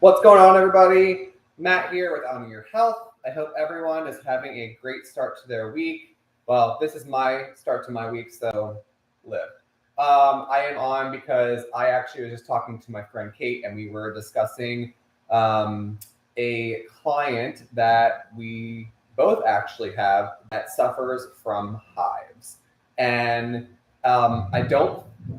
What's going on, everybody? Matt here with Honor Your Health. I hope everyone is having a great start to their week. Well, this is my start to my week, so live. I am on because I actually was just talking to my friend Kate, and we were discussing a client that we both actually have that suffers from hives. And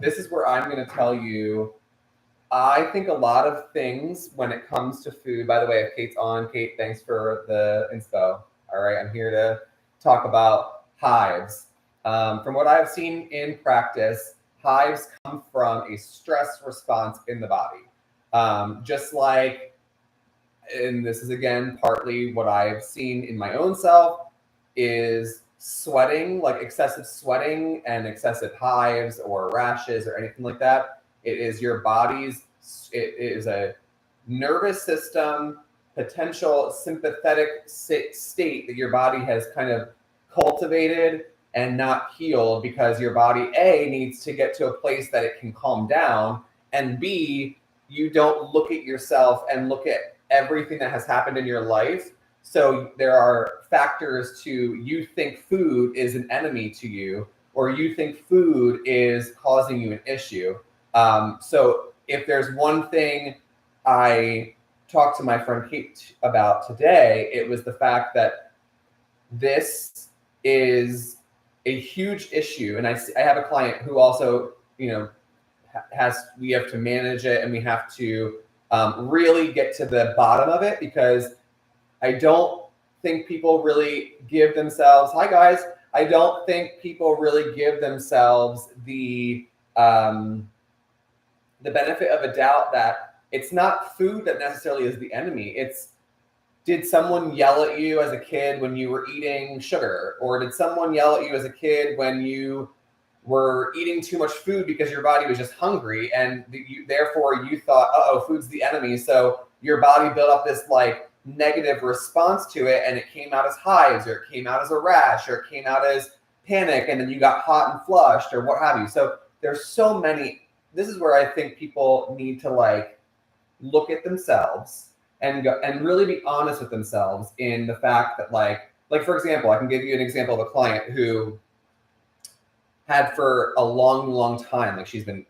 this is where I'm going to tell you I think a lot of things when it comes to food. By the way, if Kate's on, Kate, thanks for the inspo. All right, I'm here to talk about hives. From what I've seen in practice, hives come from a stress response in the body. Just like, and this is again partly what I've seen in my own self, is sweating, like excessive sweating and excessive hives or rashes or anything like that. It is a nervous system, potential sympathetic state that your body has kind of cultivated and not healed because your body, A, needs to get to a place that it can calm down, and B, you don't look at yourself and look at everything that has happened in your life. So there are factors to, you think food is an enemy to you, or you think food is causing you an issue. So if there's one thing I talked to my friend Kate about today, it was the fact that this is a huge issue. And I have a client who also, we have to manage it, and we have to really get to the bottom of it, because I don't think people really give themselves, hi guys, I don't think people really give themselves the benefit of a doubt that it's not food that necessarily is the enemy. It's, did someone yell at you as a kid when you were eating sugar? Or did someone yell at you as a kid when you were eating too much food because your body was just hungry, and therefore you thought, uh-oh, food's the enemy. So your body built up this like negative response to it, and it came out as hives, or it came out as a rash, or it came out as panic, and then you got hot and flushed, or what have you. So there's so many. This is where I think people need to like look at themselves and go and really be honest with themselves in the fact that like for example, I can give you an example of a client who had for a long time, like when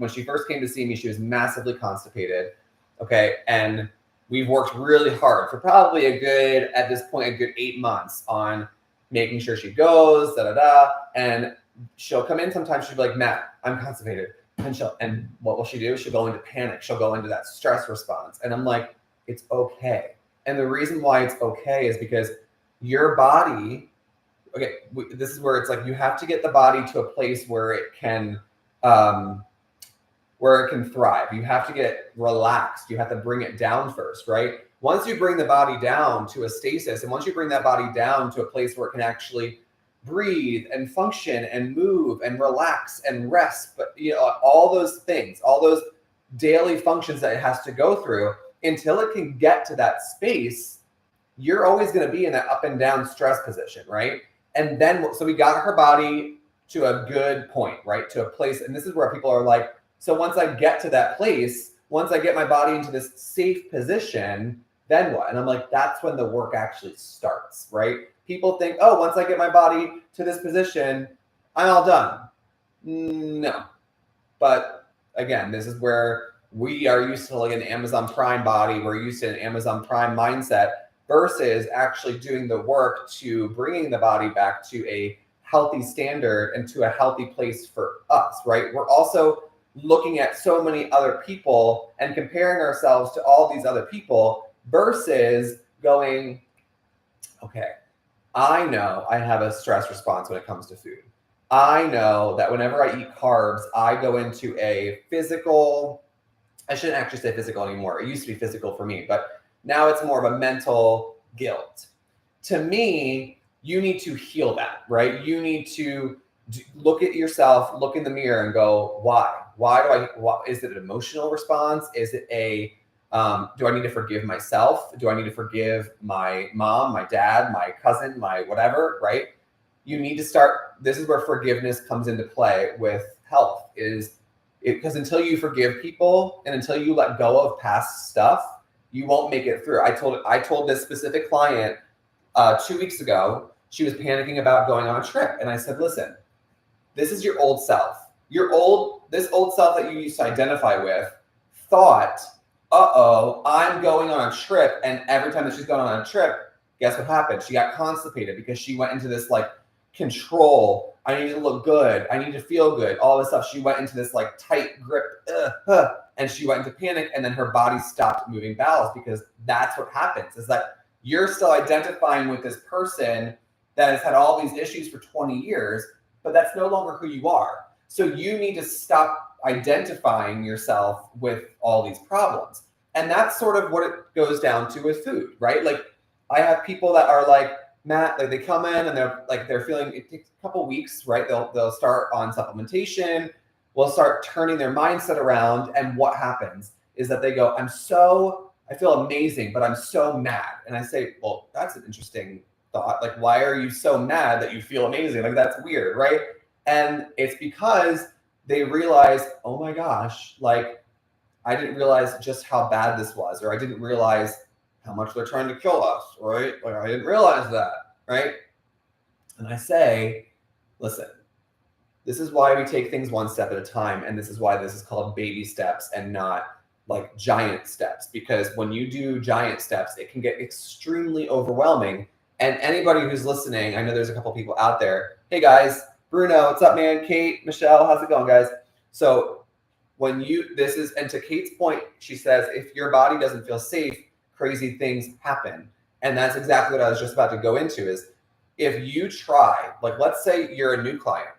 she first came to see me, she was massively constipated. Okay. And we've worked really hard for probably a good 8 months on making sure she goes, and she'll come in sometimes, she'll be like, Matt, I'm constipated. And what will she do? She'll go into panic. She'll go into that stress response. And I'm like, it's okay. And the reason why it's okay is because your body, this is where it's like, you have to get the body to a place where it can thrive. You have to get relaxed. You have to bring it down first, right? Once you bring the body down to a stasis, and once you bring that body down to a place where it can actually breathe and function and move and relax and rest, but all those things, all those daily functions that it has to go through, until it can get to that space, you're always going to be in that up and down stress position, right? And then, so we got her body to a good point, right? To a place. And this is where people are like, so once I get to that place, once I get my body into this safe position, then what? And I'm like, that's when the work actually starts, right? People think, oh, once I get my body to this position, I'm all done. No. But again, this is where we are used to like an Amazon Prime body. We're used to an Amazon Prime mindset versus actually doing the work to bringing the body back to a healthy standard and to a healthy place for us, right? We're also looking at so many other people and comparing ourselves to all these other people versus going, okay, I know I have a stress response when it comes to food. I know that whenever I eat carbs, I go into a physical, I shouldn't actually say physical anymore. It used to be physical for me, but now it's more of a mental guilt. To me, you need to heal that, right? You need to look at yourself, look in the mirror and go, why? Is it an emotional response? Is it do I need to forgive myself? Do I need to forgive my mom, my dad, my cousin, my whatever, right? You need to start, this is where forgiveness comes into play with health, is Because until you forgive people and until you let go of past stuff, you won't make it through. I told this specific client 2 weeks ago, she was panicking about going on a trip. And I said, listen, this is your old self. This old self that you used to identify with thought, I'm going on a trip. And every time that she's gone on a trip, guess what happened? She got constipated because she went into this like control. I need to look good. I need to feel good. All this stuff. She went into this like tight grip, and she went into panic, and then her body stopped moving bowels, because that's what happens, is that you're still identifying with this person that has had all these issues for 20 years, but that's no longer who you are. So you need to stop identifying yourself with all these problems. And that's sort of what it goes down to with food, right? Like, I have people that are like, Matt, like they come in and they're feeling, it takes a couple weeks, right? They'll start on supplementation. We'll start turning their mindset around. And what happens is that they go, I feel amazing, but I'm so mad. And I say, well, that's an interesting thought. Like, why are you so mad that you feel amazing? Like, that's weird, right? And it's because they realize, oh my gosh, like, I didn't realize just how bad this was, or I didn't realize how much they're trying to kill us, right? Like, I didn't realize that, right? And I say, listen, this is why we take things one step at a time. And this is why this is called baby steps and not like giant steps. Because when you do giant steps, it can get extremely overwhelming. And anybody who's listening, I know there's a couple people out there. Hey guys, Bruno, what's up, man? Kate, Michelle, how's it going, guys? So and to Kate's point, she says, if your body doesn't feel safe, crazy things happen. And that's exactly what I was just about to go into, is if you try, like, let's say you're a new client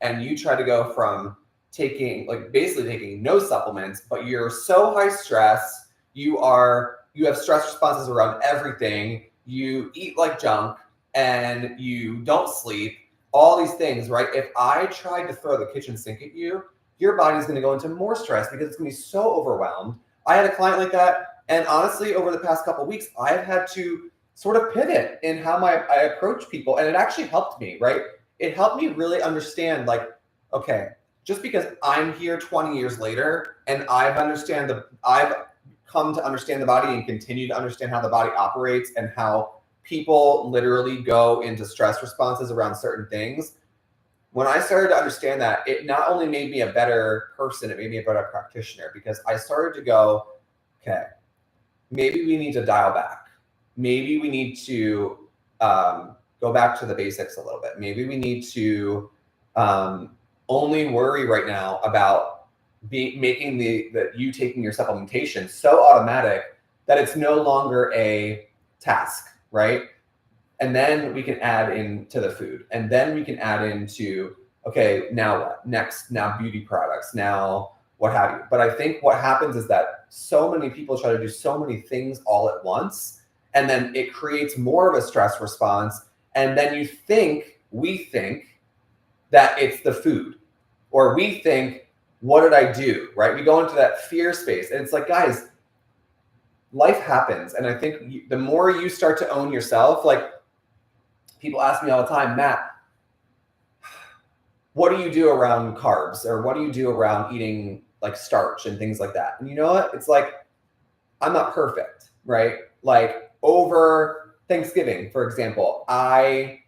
and you try to go from basically taking no supplements, but you're so high stress, you have stress responses around everything, you eat like junk, and you don't sleep, all these things, right? If I tried to throw the kitchen sink at you, your body's going to go into more stress because it's going to be so overwhelmed. I had a client like that. And honestly, over the past couple of weeks, I've had to sort of pivot in how I approach people. And it actually helped me, right? It helped me really understand, like, okay, just because I'm here 20 years later and I've come to understand the body and continue to understand how the body operates and how people literally go into stress responses around certain things. When I started to understand that, it not only made me a better person, it made me a better practitioner, because I started to go, okay, maybe we need to dial back. Maybe we need to go back to the basics a little bit. Maybe we need to only worry right now about making you taking your supplementation so automatic that it's no longer a task, right? And then we can add into the food, and then we can add into, okay, now what? Next, now beauty products, now what have you. But I think what happens is that so many people try to do so many things all at once, and then it creates more of a stress response. And then we think that it's the food, or we think, what did I do, right? We go into that fear space, and it's like, guys, life happens. And I think the more you start to own yourself, like, people ask me all the time, Matt, what do you do around carbs, or what do you do around eating like starch and things like that? And you know what? It's like, I'm not perfect, right? Like, over Thanksgiving, for example, I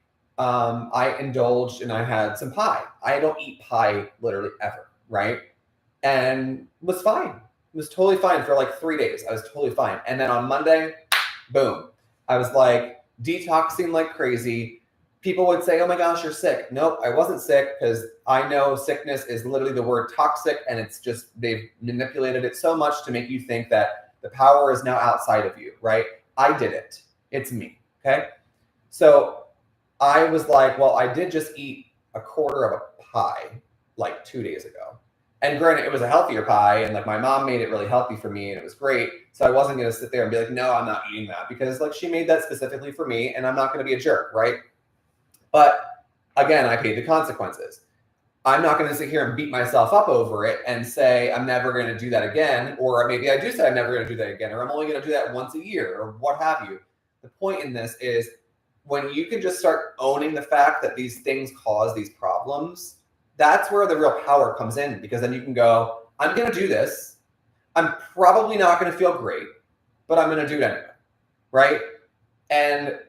indulged and I had some pie. I don't eat pie literally ever, right? And was fine. It was totally fine for like 3 days. I was totally fine. And then on Monday, boom, I was like detoxing like crazy. People would say, oh my gosh, you're sick. Nope, I wasn't sick, because I know sickness is literally the word toxic, and it's just, they've manipulated it so much to make you think that the power is now outside of you, right? I did it. It's me, okay? So I was like, well, I did just eat a quarter of a pie like 2 days ago. And granted, it was a healthier pie, and like my mom made it really healthy for me, and it was great. So I wasn't going to sit there and be like, no, I'm not eating that, because like she made that specifically for me, and I'm not going to be a jerk, right? But again, I paid the consequences. I'm not going to sit here and beat myself up over it and say I'm never going to do that again, or maybe I do say I'm never going to do that again, or I'm only going to do that once a year, or what have you. The point in this is, when you can just start owning the fact that these things cause these problems, that's where the real power comes in, because then you can go, I'm going to do this. I'm probably not going to feel great, but I'm going to do it anyway, right? And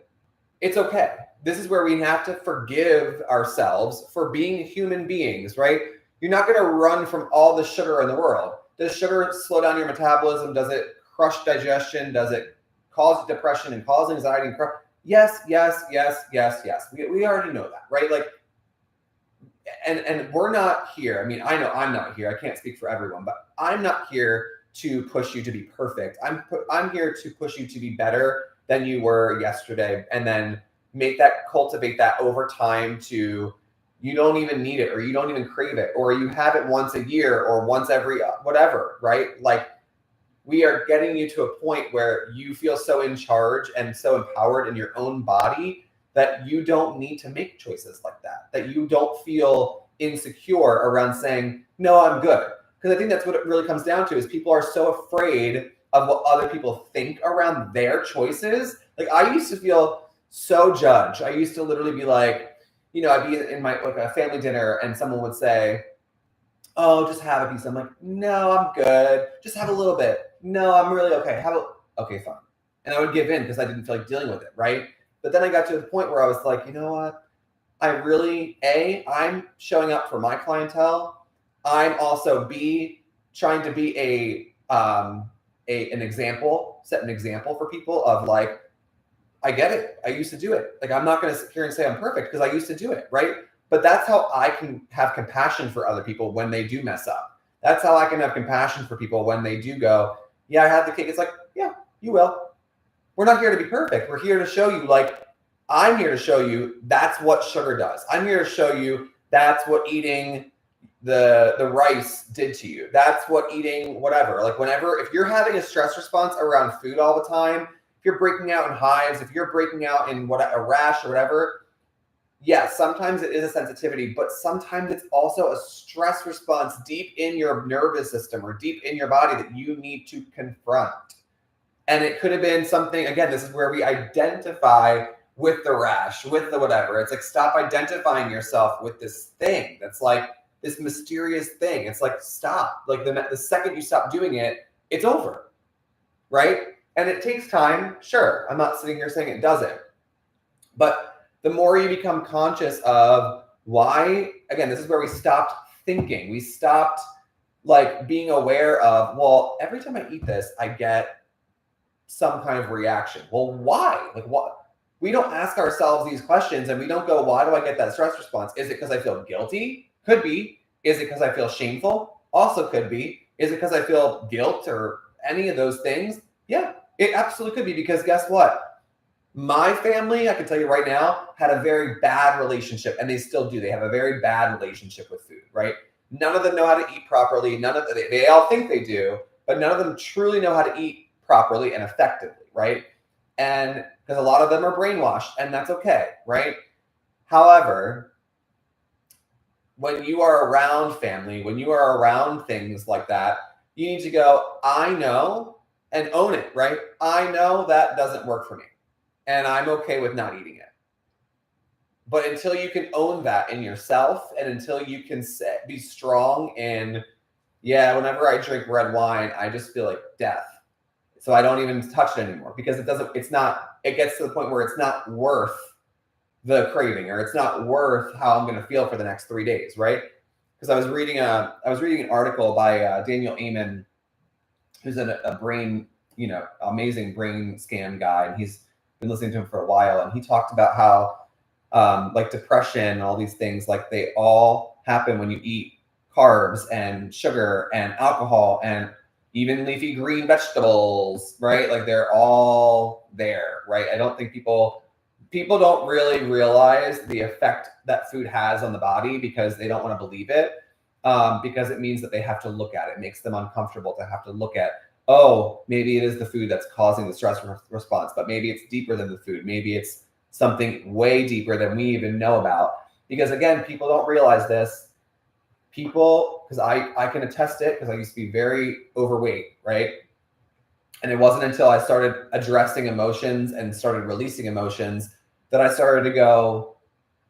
it's okay. This is where we have to forgive ourselves for being human beings, right? You're not going to run from all the sugar in the world. Does sugar slow down your metabolism? Does it crush digestion? Does it cause depression and cause anxiety? Yes. We already know that, right? Like, and we're not here. I mean, I know I'm not here. I can't speak for everyone, but I'm not here to push you to be perfect. I'm here to push you to be better than you were yesterday, and then cultivate that over time to, you don't even need it, or you don't even crave it, or you have it once a year or once every whatever, right? Like, we are getting you to a point where you feel so in charge and so empowered in your own body that you don't need to make choices like that you don't feel insecure around saying, no, I'm good. Because I think that's what it really comes down to, is people are so afraid of what other people think around their choices. Like, I used to feel so judged. I used to literally be like, I'd be in my like a family dinner and someone would say, oh, just have a piece. I'm like, no, I'm good. Just have a little bit. No, I'm really okay. Okay, fine. And I would give in because I didn't feel like dealing with it, right? But then I got to the point where I was like, you know what? I'm showing up for my clientele. I'm also trying to be an example, set an example for people of like, I get it. I used to do it. Like, I'm not going to sit here and say I'm perfect because I used to do it, right? But that's how I can have compassion for other people when they do mess up. That's how I can have compassion for people when they do go, yeah, I had the cake. It's like, yeah, you will. We're not here to be perfect. We're here to show you, like, I'm here to show you that's what sugar does. I'm here to show you that's what eating the rice did to you. That's what eating whatever. Like, if you're having a stress response around food all the time, if you're breaking out in hives, if you're breaking out in a rash or whatever, yes, sometimes it is a sensitivity, but sometimes it's also a stress response deep in your nervous system or deep in your body that you need to confront. And it could have been something, again, this is where we identify with the rash, with the whatever. It's like, stop identifying yourself with this thing that's like this mysterious thing. It's like, stop. Like, the second you stop doing it, it's over, right? And it takes time. Sure, I'm not sitting here saying it doesn't. But the more you become conscious of why, again, this is where we stopped thinking. We stopped like being aware of, well, every time I eat this, I get some kind of reaction. Well, why? Like, what? We don't ask ourselves these questions, and we don't go, why do I get that stress response? Is it because I feel guilty? Could be. Is it because I feel shameful? Also could be. Is it because I feel guilt or any of those things? Yeah, it absolutely could be, because guess what? My family, I can tell you right now, had a very bad relationship, and they still do. They have a very bad relationship with food, right? None of them know how to eat properly. They all think they do, but none of them truly know how to eat properly and effectively, right? And because a lot of them are brainwashed, and that's okay, right? However, when you are around family, when you are around things like that, you need to go, I know, and own it, right? I know that doesn't work for me, and I'm okay with not eating it. But until you can own that in yourself, and until you can be strong in, yeah, whenever I drink red wine, I just feel like death. So I don't even touch it anymore, because it gets to the point where it's not worth the craving, or it's not worth how I'm going to feel for the next 3 days, right? Because I was reading an article by Daniel Amen, who's a brain, amazing brain scan guy, and he's been listening to him for a while, and he talked about how like depression and all these things, like they all happen when you eat carbs and sugar and alcohol and even leafy green vegetables, right? Like, they're all there, right? I don't think people don't really realize the effect that food has on the body, because they don't want to believe it, because it means that they have to look at it. It makes them uncomfortable to have to look at, oh, maybe it is the food that's causing the stress response, but maybe it's deeper than the food. Maybe it's something way deeper than we even know about. Because again, people don't realize this. Because I can attest it, because I used to be very overweight, right? And it wasn't until I started addressing emotions and started releasing emotions that I started to go,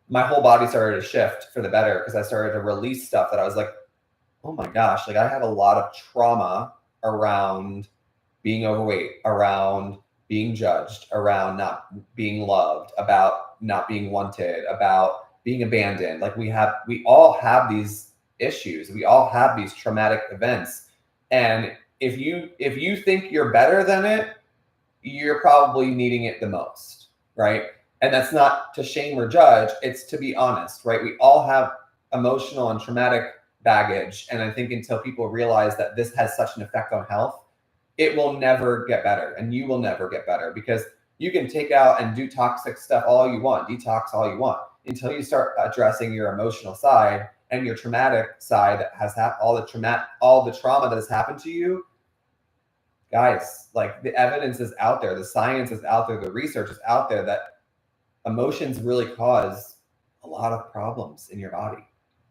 my whole body started to shift for the better because I started to release stuff that I was like, oh my gosh, like I have a lot of trauma around being overweight, around being judged, around not being loved, about not being wanted, about being abandoned. Like we all have these issues. We all have these traumatic events. And if you think you're better than it, you're probably needing it the most, right? And that's not to shame or judge, it's to be honest, right? We all have emotional and traumatic baggage. And I think until people realize that this has such an effect on health, it will never get better, and you will never get better, because you can take out and do toxic stuff all you want, detox all you want, until you start addressing your emotional side and your traumatic side that has all the trauma that has happened to you. Guys, like the evidence is out there, the science is out there, the research is out there that emotions really cause a lot of problems in your body.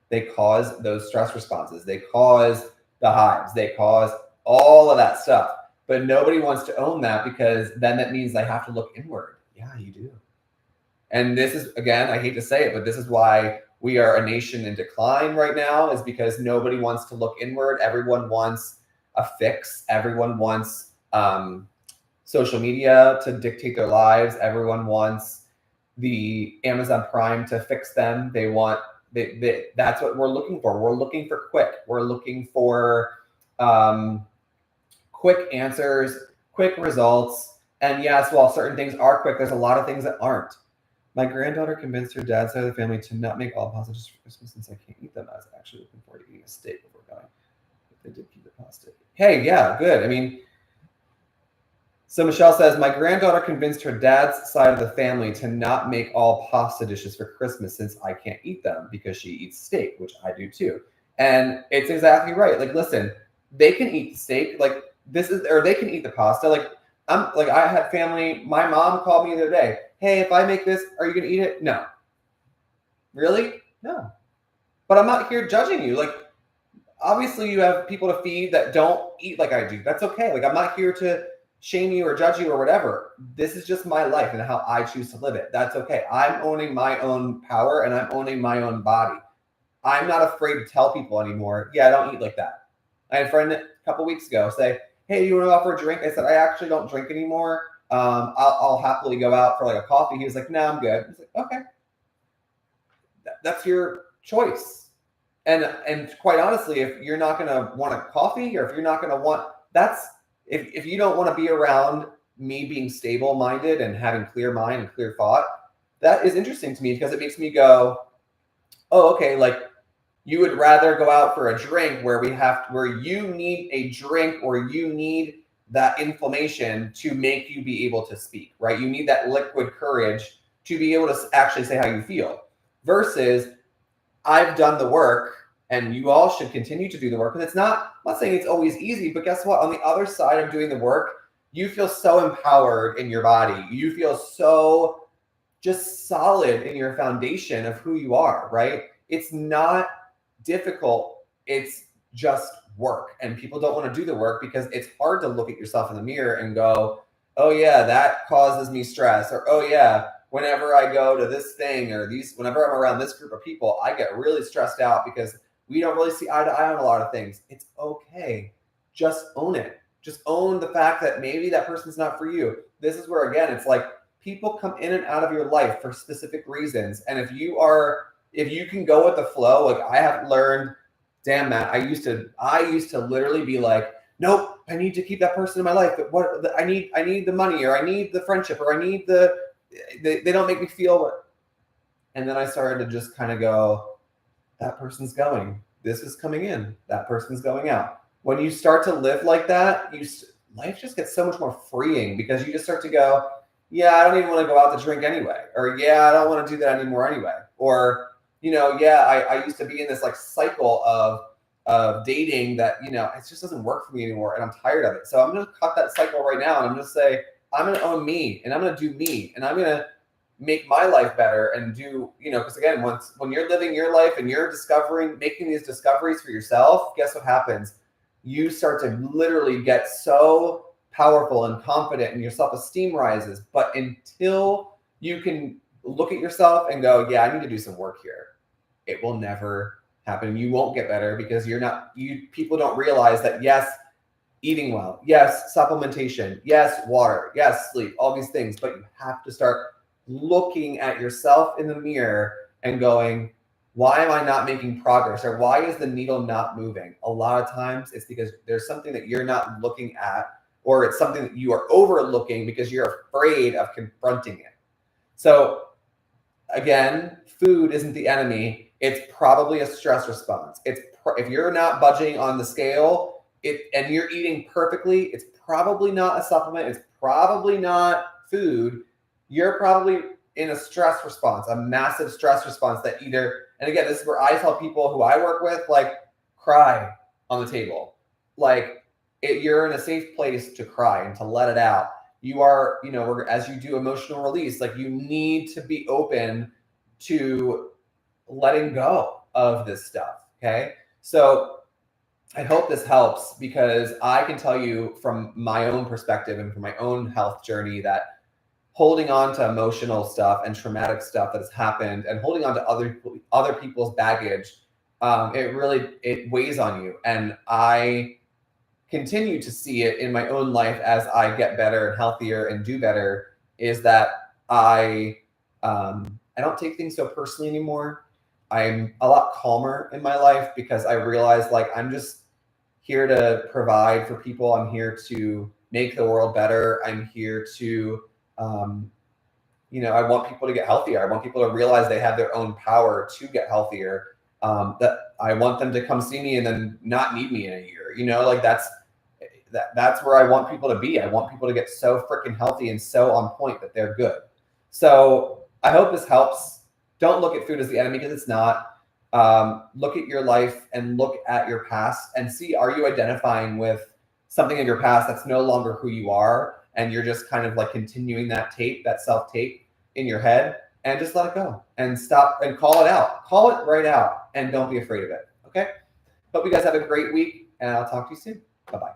They cause those stress responses, they cause the hives, they cause all of that stuff. But nobody wants to own that, because then that means they have to look inward. Yeah, you do. And this is, again, I hate to say it, but this is why we are a nation in decline right now, is because nobody wants to look inward. Everyone wants a fix. Everyone wants social media to dictate their lives. Everyone wants the Amazon Prime to fix them. They want, that's what we're looking for. We're looking for quick. We're looking for quick answers, quick results. And yes, while certain things are quick, there's a lot of things that aren't. My granddaughter convinced her dad's side of the family to not make all pasta dishes for Christmas since I can't eat them. I was actually looking forward to eating a steak before going. But they did keep the pasta. Hey, yeah, good. I mean, so Michelle says, my granddaughter convinced her dad's side of the family to not make all pasta dishes for Christmas since I can't eat them because she eats steak, which I do too. And it's exactly right. Like, listen, they can eat steak, like this is, or they can eat the pasta. Like I had family, my mom called me the other day. Hey, if I make this, are you going to eat it? No. Really? No. But I'm not here judging you. Like, obviously you have people to feed that don't eat like I do. That's okay. Like, I'm not here to shame you or judge you or whatever. This is just my life and how I choose to live it. That's okay. I'm owning my own power and I'm owning my own body. I'm not afraid to tell people anymore, yeah, I don't eat like that. I had a friend a couple weeks ago say, hey, you want to go out for a drink? I said, I actually don't drink anymore. I'll happily go out for like a coffee. He was like, no, I'm good. I was like, okay. That's your choice. And quite honestly, if you're not going to want a coffee, or if you're not going to want, if you don't want to be around me being stable-minded and having clear mind and clear thought, that is interesting to me, because it makes me go, oh, okay, like you would rather go out for a drink where you need a drink, or you need that inflammation to make you be able to speak, right? You need that liquid courage to be able to actually say how you feel, versus I've done the work, and you all should continue to do the work. And I'm not saying it's always easy, but guess what? On the other side of doing the work, you feel so empowered in your body. You feel so just solid in your foundation of who you are, right? It's not difficult. It's just work. And people don't want to do the work because it's hard to look at yourself in the mirror and go, oh yeah, that causes me stress. Or, oh yeah, whenever I go to this thing, or whenever I'm around this group of people, I get really stressed out because we don't really see eye to eye on a lot of things. It's okay. Just own it. Just own the fact that maybe that person's not for you. This is where, again, it's like people come in and out of your life for specific reasons. And if you can go with the flow, like I have learned, damn Matt, I used to literally be like, nope, I need to keep that person in my life. But I need the money, or I need the friendship, or I need they don't make me feel. And then I started to just kind of go, that person's going, this is coming in, that person's going out. When you start to live like that, life just gets so much more freeing, because you just start to go, yeah, I don't even want to go out to drink anyway. Or yeah, I don't want to do that anymore anyway. Or, yeah, I used to be in this like cycle of dating that, it just doesn't work for me anymore, and I'm tired of it. So I'm going to cut that cycle right now, and I'm going to say, I'm going to own me, and I'm going to do me, and I'm going to make my life better, and do, because again, when you're living your life and you're making these discoveries for yourself, guess what happens? You start to literally get so powerful and confident, and your self-esteem rises. But until you can look at yourself and go, yeah, I need to do some work here, it will never happen. You won't get better because people don't realize that, yes, eating well, yes, supplementation, yes, water, yes, sleep, all these things, but you have to start looking at yourself in the mirror and going, why am I not making progress? Or why is the needle not moving? A lot of times it's because there's something that you're not looking at, or it's something that you are overlooking because you're afraid of confronting it. So again, food isn't the enemy. It's probably a stress response. If you're not budging on the scale and you're eating perfectly, it's probably not a supplement. It's probably not food. You're probably in a stress response, a massive stress response that either, and again, this is where I tell people who I work with, like, cry on the table. Like, you're in a safe place to cry and to let it out. You are, as you do emotional release, like, you need to be open to letting go of this stuff. Okay. So I hope this helps, because I can tell you from my own perspective and from my own health journey that holding on to emotional stuff and traumatic stuff that has happened and holding on to other people's baggage, it weighs on you. And I continue to see it in my own life as I get better and healthier and do better, is that I don't take things so personally anymore. I'm a lot calmer in my life because I realize, like, I'm just here to provide for people. I'm here to make the world better. I'm here to, I want people to get healthier. I want people to realize they have their own power to get healthier. That I want them to come see me and then not need me in a year. That's where I want people to be. I want people to get so freaking healthy and so on point that they're good. So I hope this helps. Don't look at food as the enemy, because it's not. Look at your life and look at your past and see, are you identifying with something in your past that's no longer who you are, and you're just kind of like continuing that self-tape in your head, and just let it go and stop and call it out. Call it right out and don't be afraid of it. Okay? Hope you guys have a great week, and I'll talk to you soon. Bye-bye.